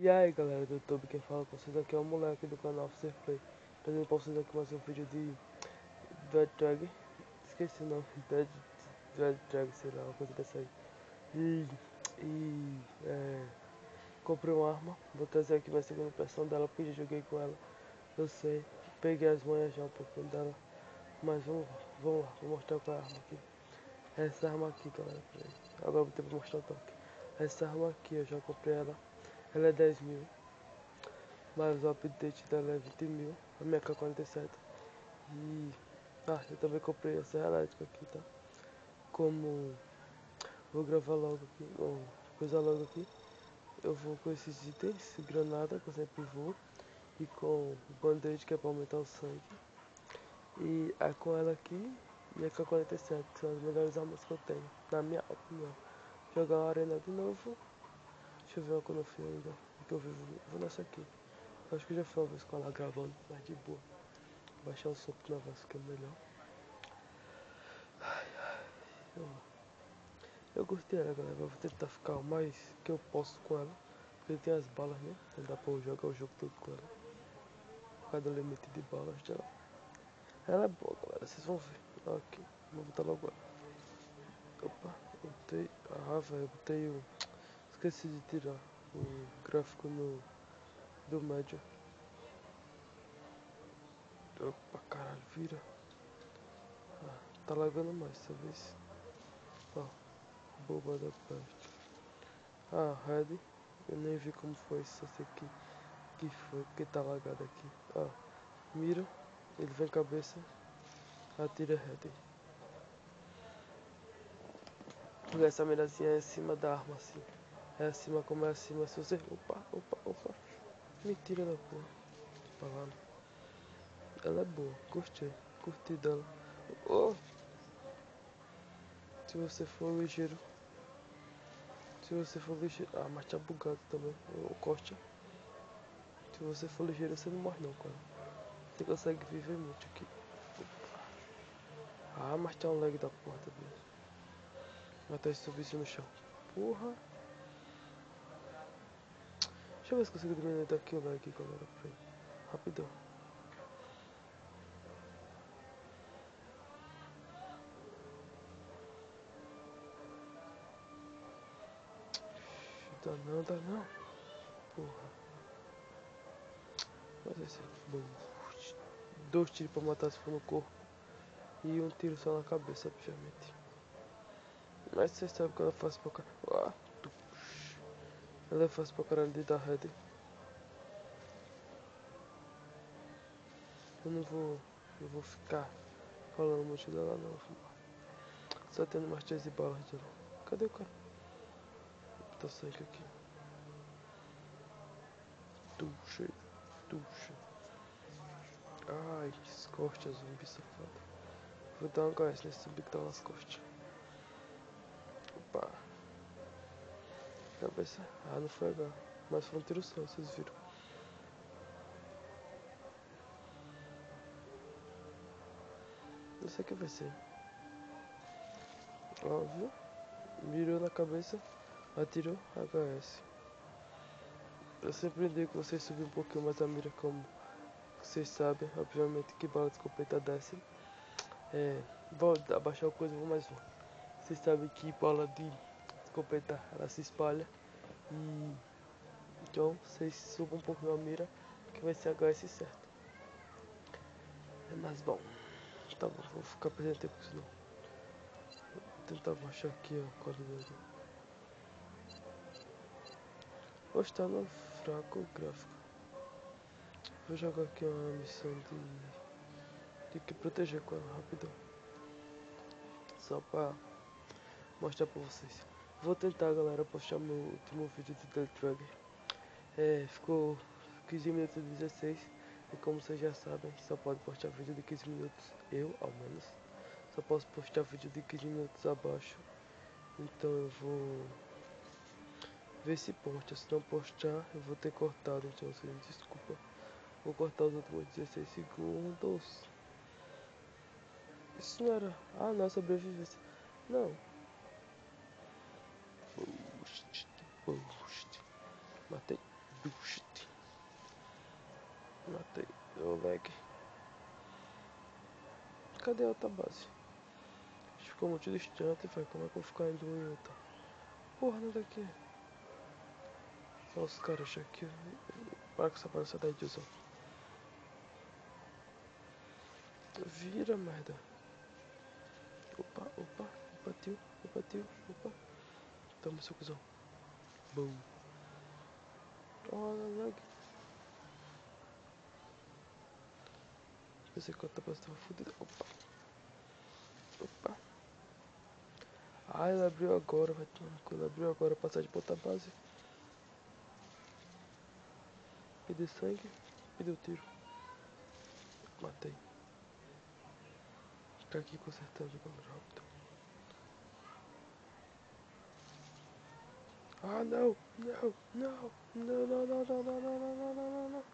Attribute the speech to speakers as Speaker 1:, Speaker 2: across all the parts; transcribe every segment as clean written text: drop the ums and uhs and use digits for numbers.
Speaker 1: E aí galera do YouTube, quem fala com vocês aqui é o moleque do canal Officer Play, trazendo pra vocês aqui mais um vídeo de Dead Drag. Esqueci o nome, Dead Drag, sei lá, uma coisa dessa aí. E comprei uma arma, vou trazer aqui minha segunda impressão dela porque já joguei com ela. Eu sei, peguei as manhas já um pouquinho dela, mas vamos lá, vou mostrar qual é a arma aqui. Essa arma aqui galera, peraí. Agora vou ter que mostrar o toque. Essa arma aqui eu já comprei ela é 10 mil. Mas o update dela é 20 mil, a minha K47. E eu também comprei essa elétrica aqui, tá? Como vou gravar logo aqui, ou coisa logo aqui, eu vou com esses itens, granada, que eu sempre vou, e com band-aid, que é pra aumentar o sangue. E é com ela aqui e a K47, que são as melhores armas que eu tenho, na minha opinião. Jogar uma arena de novo. Deixa eu ver uma que eu não fui ainda, que eu vou nessa aqui. Acho que já foi uma vez com ela gravando, mas de boa. Baixar o som na voz que é melhor. Eu gostei dela, galera. Vou tentar ficar o mais que eu posso com ela. Porque tem as balas, né? Não dá pra eu jogar o jogo todo com ela. Por causa do limite de balas dela. Ela é boa, galera. Vocês vão ver. Aqui. Vou botar logo ela. Opa. Botei. Velho. Botei o. Esqueci de tirar o gráfico do médio. Opa, caralho. Vira. Tá lagando mais dessa vez. Ó. Boba da peste. Red. Eu nem vi como foi, só sei que foi, porque tá lagado aqui. Mira, ele vem cabeça, atira Red. Porque essa mirazinha é em cima da arma, assim. É acima, como é acima, se você... Opa. Mentira da porra. Falando. Ela é boa, gostei. Curti dela. Oh. Se você for ligeiro. Mas tá bugado também. O corte. Se você for ligeiro, você não morre não, cara. Você consegue viver muito aqui. Mas tá um lag da porra também. Até subir isso no chão. Porra. Deixa eu ver se consigo diminuir daqui o lag, galera. Peraí. Rapidão. Dá não. Porra. Mas esse é bom. 2 tiros pra matar se for no corpo. E um tiro só na cabeça, obviamente. Mas você sabe que ela é fácil pra caralho. Ela é fácil pra caralho de dar head. Eu não vou ficar falando muito dela não. Só tendo mais 13 balas dela. Cadê o cara? Tá saindo aqui. Tuxa. Ai, que costas, zumbi safado. Vou dar um gás nesse zumbi que tá nas costas. Opa. Cabeça. Não foi H. Mas foi um tiro só, vocês viram. Não sei o que vai ser. Óbvio. Mirou na cabeça. Atirou HS. Eu sempre indico vocês subir um pouquinho mais a mira, como vocês sabem. Obviamente que bala de escopeta desce. Vou abaixar o coisa, vou mais um. Vocês sabem que bala de escopeta ela se espalha. E então vocês subam um pouquinho a mira, que vai ser HS certo. Mas bom, tá bom, vou ficar presente com isso não. Vou tentar baixar aqui a qualidade. Hoje tá no fraco gráfico. Vou jogar aqui uma missão de que proteger com ela rapidão. Só pra mostrar pra vocês. Vou tentar, galera, postar meu último vídeo de Dead Drag. Ficou 15 minutos e 16. E como vocês já sabem, só pode postar vídeo de 15 minutos. Eu, ao menos. Só posso postar vídeo de 15 minutos abaixo. Então eu vou ver se posta. Se não postar, eu vou ter cortado. Então vocês desculpa. Vou cortar os últimos 16 segundos. Isso não era... não, sobrevivência. Não. Boost. Matei. Bullshit. Matei. Deu lag. Cadê a outra base? Ficou muito distante, velho. Como é que eu vou ficar indo em outra? Porra, nada aqui. Olha os caras já aqui. Para com essa palhaçada aí, tiozão. Vira, merda. Opa, opa, opa, tio, opa, tio, opa. Toma, seu cuzão. Bom. Olha, lag. Pensei que a outra base tava fodida. Opa. Opa. Ah, ele abriu agora, vai tomar no cu. Ele abriu agora, passar de botar base. Pedi sangue, pediu tiro. Matei. Fica aqui consertando o bagulho rápido. Ah, não, não, não, não, não, não, não, não, não, não, não, não, não.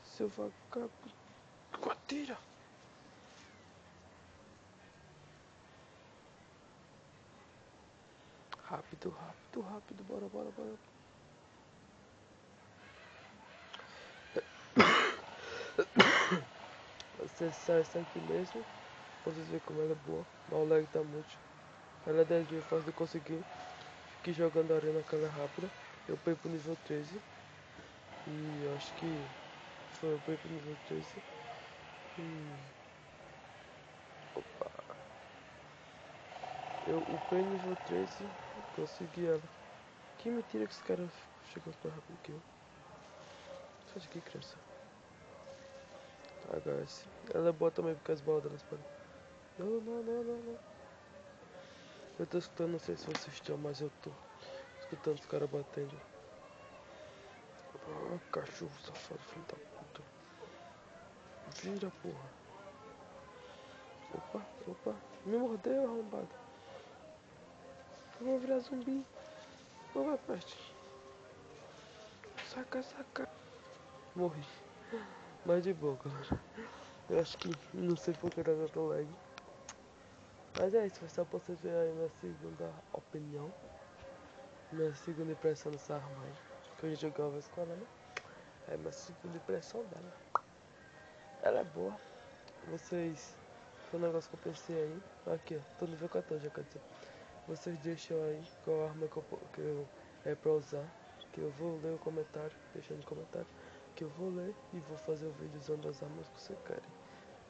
Speaker 1: Seu vagabundo. Atira. Rápido, rápido, rápido, bora, bora, bora. Você sai essa aqui mesmo. Pra vocês verem como ela é boa. Mas o lag tá muito. Ela é 10 mil fácil de conseguir. Fiquei jogando a arena aquela rápida. Eu peguei pro nível 13. E eu acho que foi eu peguei pro nível 13. E... Opa. Eu upei nível 13. Consegui ela. Que mentira que esse cara chegou mais rápido que eu. Sai daqui, criança. HS. Ela é boa também porque as balas delas param. Não, não, não, não, não. Eu tô escutando, não sei se vocês estão, mas eu tô escutando os caras batendo. Ah, cachorro safado, filho da puta. Vira, porra. Opa, opa. Me mordeu, arrombado. Eu vou virar zumbi. Não vai, peste. Saca, saca. Morri. Mas de boa, galera. Eu acho que não sei porque eu tô lag. Mas é isso, foi só pra vocês verem aí minha segunda opinião. Minha segunda impressão dessa arma aí. Que eu já joguei uma vez com ela, né? É minha segunda impressão dela. Ela é boa. Vocês. Foi um negócio que eu pensei aí. Aqui, ó. Tô no nível 14 já, quer dizer. Vocês deixam aí qual arma que eu é pra usar. Que eu vou ler o comentário. Deixa no comentário. Que eu vou ler e vou fazer o vídeo usando as armas que você quer.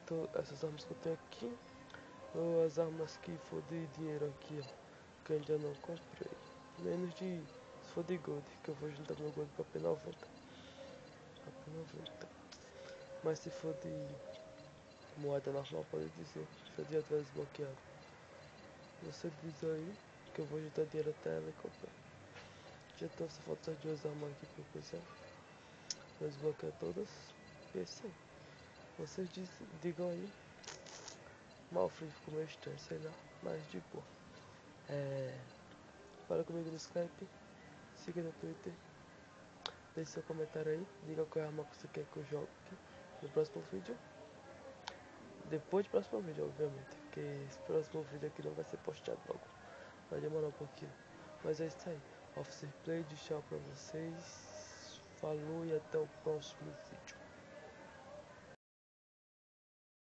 Speaker 1: Então, essas armas que eu tenho aqui. Ou as armas que for de dinheiro aqui, ó. Que eu ainda não comprei. Menos de. Se for de gold, que eu vou juntar meu gold pra P90. Pra P90. Mas se for de moeda normal, pode dizer. Se eu já tiver desbloqueado. Você diz aí que eu vou juntar dinheiro até ela e comprar. Já tô, só falta essas duas armas aqui pra eu coisar. Vou desbloquear todas. E é isso aí. Vocês digam aí. Malfrey ficou meio estranho, sei lá. Mas de boa. Fala comigo no Skype. Siga no Twitter. Deixe seu comentário aí. Diga qual é a arma que você quer que eu jogue aqui no próximo vídeo. Depois do próximo vídeo, obviamente. Porque esse próximo vídeo aqui não vai ser postado logo. Vai demorar um pouquinho. Mas é isso aí. Officer Play de tchau pra vocês. Falou e até o próximo vídeo.